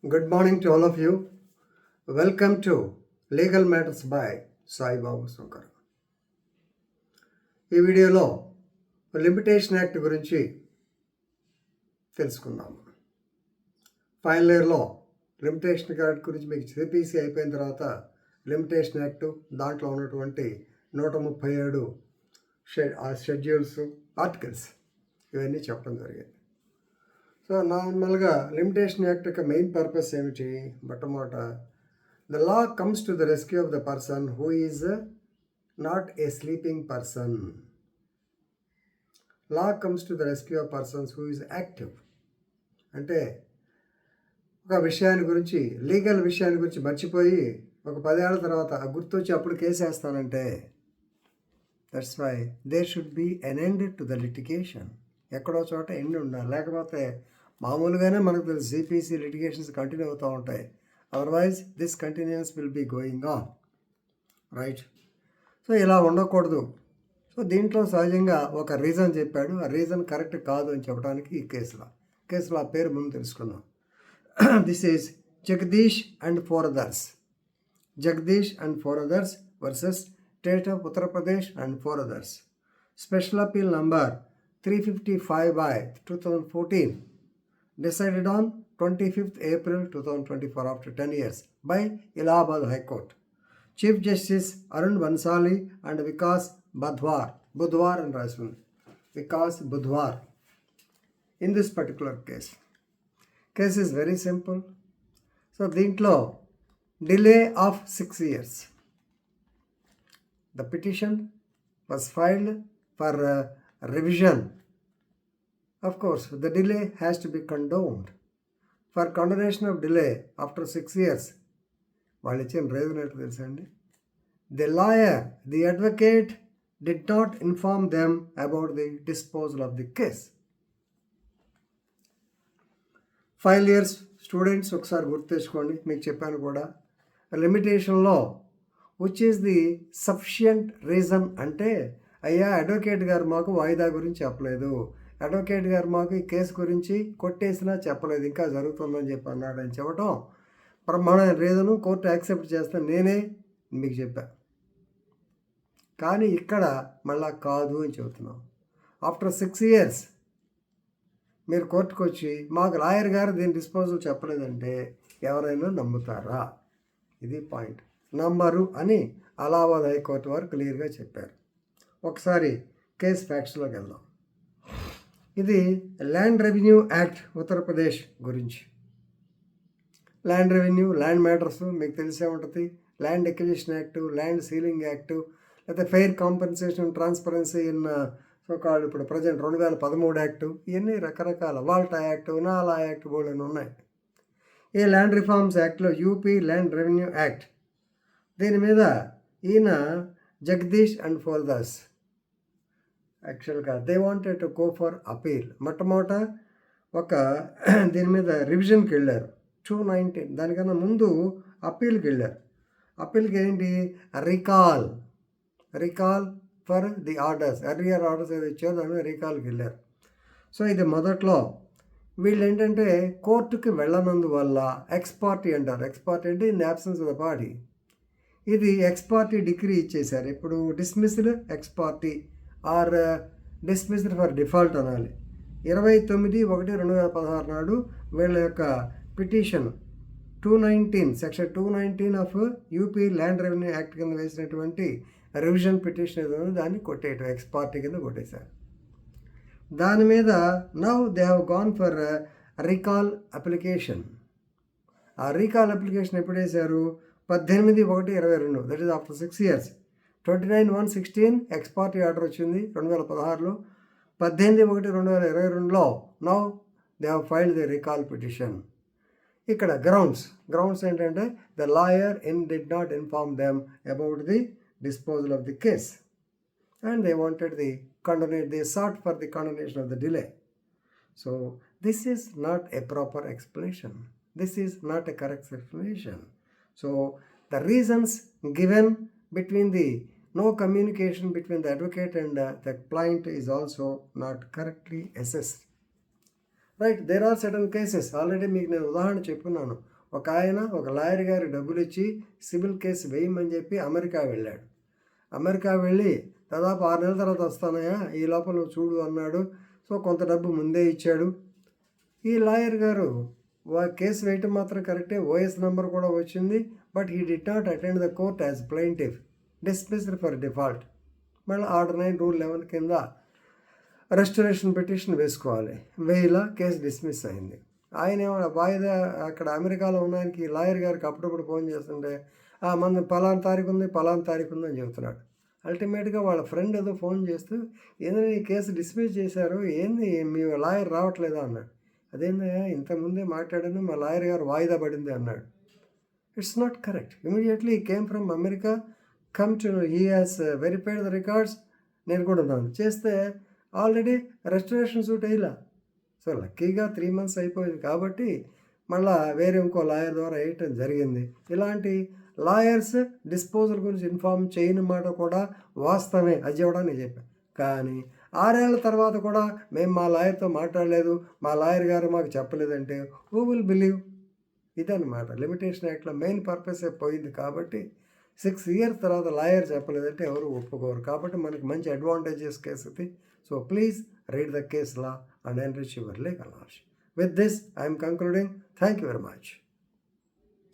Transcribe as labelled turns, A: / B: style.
A: Good morning to all of you. Welcome to Legal Matters by Sai Babu Sankar. ఈ వీడియోలో limitation act గురించి తెలుసుకుందాము. Final ఇయర్లో limitation act గురించి మీకు సిపిసి అయిపోయిన తర్వాత లిమిటేషన్ యాక్ట్ దాంట్లో ఉన్నటువంటి 137 షెడ్యూల్స్ ఆర్టికల్స్ ఇవన్నీ చెప్పడం జరిగింది. సో నార్మల్గా లిమిటేషన్ యాక్ట్ యొక్క మెయిన్ పర్పస్ ఏమిటి? మొట్టమొదట the law comes to the rescue of the person who is not a sleeping person. Law comes to the rescue of persons who is active. అంటే ఒక విషయాన్ని గురించి, లీగల్ విషయాన్ని గురించి మర్చిపోయి ఒక 10 ఏళ్ళ తర్వాత గుర్తొచ్చి అప్పుడు కేసు వేస్తానంటే that's why there should be an end to the litigation. ఎక్కడో చోట ఎండ్ ఉండాలి. లేకపోతే మామూలుగానే మనకు తెలుసు సిపిసి లిటిగేషన్స్ కంటిన్యూ అవుతూ ఉంటాయి. Otherwise this continues will be going on, right? So ఇలా ఉండకూడదు. సో దీంట్లో సహజంగా ఒక రీజన్ చెప్పాడు. ఆ రీజన్ కరెక్ట్ కాదు అని చెప్పడానికి ఈ కేసులో ఆ పేరు ముందు తెలుసుకుందాం. This is Jagadish and 4 others. Jagadish and 4 others versus state of Uttar Pradesh and 4 others. Special appeal number 355/2014 decided on 25th April 2024 after 10 years by Allahabad High Court. Chief Justice Arun Bansali and Vikas Budhwar and Rasmus Vikas Budhwar. In this particular case is very simple. So దీంట్లో delay of 6 years. The petition was filed for revision. Of course, the delay has to be condoned. For condonation of delay after 6 years, వాళ్ళు ఇచ్చిన reason ఏంటో తెలుసా అండి? The advocate did not inform them about the disposal of the case. Final years students ఒకసారి గుర్తు తెచ్చుకోండి. మీకు చెప్పాను కూడా, లిమిటేషన్లో which is the sufficient reason అంటే, అయ్యా అడ్వకేట్ గారు మాకు వాయిదా గురించి చెప్పలేదు, అడ్వకేట్ గారు మాకు ఈ కేసు గురించి కొట్టేసినా చెప్పలేదు, ఇంకా జరుగుతుందని చెప్పి అన్నాడని చెప్పడం ప్రమాణమైన రీజను. కోర్టు యాక్సెప్ట్ చేస్తాను, నేనే మీకు చెప్పా. కానీ ఇక్కడ మళ్ళా కాదు అని చెబుతున్నాం. ఆఫ్టర్ 6 years మీరు కోర్టుకు వచ్చి మాకు లాయర్ గారు దీని డిస్పోజల్ చెప్పలేదంటే ఎవరైనా నమ్ముతారా? ఇది పాయింట్. నమ్మరు అని అలహాబాద్ హైకోర్టు వారు క్లియర్గా చెప్పారు. ఒకసారి కేస్ ఫ్యాక్ట్స్లోకి వెళ్దాం. ఇది ల్యాండ్ రెవెన్యూ యాక్ట్ ఉత్తరప్రదేశ్ గురించి. ల్యాండ్ రెవెన్యూ, ల్యాండ్ మ్యాటర్స్ మీకు తెలిసే ఉంటుంది. Land acquisition act, land ceiling act, లేకపోతే fair compensation transparency in so called ఇప్పుడు ప్రజెంట్ 2013 యాక్టు, ఇవన్నీ రకరకాల వాల్టా యాక్టు, నాలా యాక్టు బోర్డులు ఉన్నాయి. ఈ ల్యాండ్ రిఫార్మ్స్ యాక్ట్లో యూపీ ల్యాండ్ రెవెన్యూ యాక్ట్, దీని మీద ఈయన జగదీష్ అండ్ 4 others యాక్చువల్గా they wanted to go for appeal. మొట్టమొదట ఒక దీని మీద రివిజన్కి వెళ్ళారు 2019. దానికన్నా ముందు అప్పీల్కి వెళ్ళారు. అప్పీల్కి ఏంటి? Recall for the orders, earlier orders ఏదో ఇచ్చారో దాని మీద రికాల్కి వెళ్ళారు. సో ఇది మొదట్లో వీళ్ళు ఏంటంటే కోర్టుకి వెళ్ళనందువల్ల ఎక్స్ పార్టీ అంటారు. ఎక్స్ పార్టీ అంటే in absence of the body. ఇది ఎక్స్ పార్టీ డిగ్రీ ఇచ్చేశారు. ఇప్పుడు dismissed X party or dismissed for default అనాలి. 29/1/2016 నాడు వీళ్ళ యొక్క petition 219 section 219 of UP land revenue act కింద వేసినటువంటి రివిజన్ పిటిషన్ ఏదో దాన్ని కొట్టేయటం, ఎక్స్ పార్టీ కింద కొట్టేశారు. దాని మీద now they have gone for recall application. ఆ రీకాల్ అప్లికేషన్ ఎప్పుడు వేశారు? 18/1/22. That is after 6 years. 29/1/16 ex parte order వచ్చింది 2016లో. 18/1/2022లో now they have filed the recall petition. ఇక్కడ గ్రౌండ్స్ ఏంటంటే the lawyer did not inform them about the disposal of the case and they wanted they sought for the condonation of the delay. So this is not a proper explanation. This is not a correct explanation. So the reasons given between the no communication between the advocate and the client is also not correctly assessed. Right, there are certain cases. Already మీకు నేను ఉదాహరణ చెప్పున్నాను. ఒక ఆయన ఒక lawyer గారి డబ్బులు ఇచ్చి civil case వేయమని చెప్పి అమెరికా వెళ్ళాడు. అమెరికా వెళ్ళి దాదాపు 6 నెలల తర్వాత వస్తానయ్యా, ఈ లోపల నువ్వు చూడు అన్నాడు. సో కొంత డబ్బు ముందే ఇచ్చాడు. ఈ లాయర్ గారు కేసు వేయటం మాత్రం కరెక్టే, ఓఎస్ నెంబర్ కూడా వచ్చింది. But he did not attend the court as plaintiff, dismissed for default. మళ్ళీ ఆర్డర్ 9 రూల్ 11 కింద రెస్టరేషన్ పిటిషన్ వేసుకోవాలి. వేయిలా కేసు డిస్మిస్ అయింది. ఆయన ఏమైనా వాయిదా అక్కడ అమెరికాలో ఉన్నానికి లాయర్ గారికి అప్పుడప్పుడు ఫోన్ చేస్తుంటే మన పలానా తారీఖు ఉంది అని చెబుతున్నాడు. అల్టిమేట్గా వాళ్ళ ఫ్రెండ్ ఏదో ఫోన్ చేస్తూ ఏంది ఈ కేసు డిస్మిస్ చేశారు, ఏంది మీ లాయర్ రావట్లేదా అన్నాడు. అదేందయ్యా ఇంతకుముందే మాట్లాడాను, మా లాయర్ గారు వాయిదా పడింది అన్నాడు. It's not correct. Immediately came from America, come to he has verified the records. నేను కూడా ఉన్నాను చేస్తే ఆల్రెడీ రెస్టరేషన్ సూట్ అయ్యేలా. సో లక్కీగా 3 months అయిపోయింది కాబట్టి మళ్ళీ వేరే ఇంకో లాయర్ ద్వారా వేయటం జరిగింది. ఇలాంటి లాయర్స్ డిస్పోజల్ గురించి ఇన్ఫార్మ్ చేయని మాట కూడా వాస్తవమే, అది కూడా నేను చెప్పాను. కానీ 6 ఏళ్ల తర్వాత కూడా మేము మా లాయర్తో మాట్లాడలేదు, మా లాయర్ గారు మాకు చెప్పలేదంటే హూ విల్ బిలీవ్? ఇదన్నమాట లిమిటేషన్ యాక్ట్లో మెయిన్ పర్పసే పోయింది. కాబట్టి 6 years తర్వాత లాయర్ చెప్పలేదంటే ఎవరు ఒప్పుకోరు. కాబట్టి మనకి మంచి అడ్వాంటేజెస్ కేసు ఇది. So please read the case law and enrich your legal knowledge. With this, I am concluding. Thank you very much.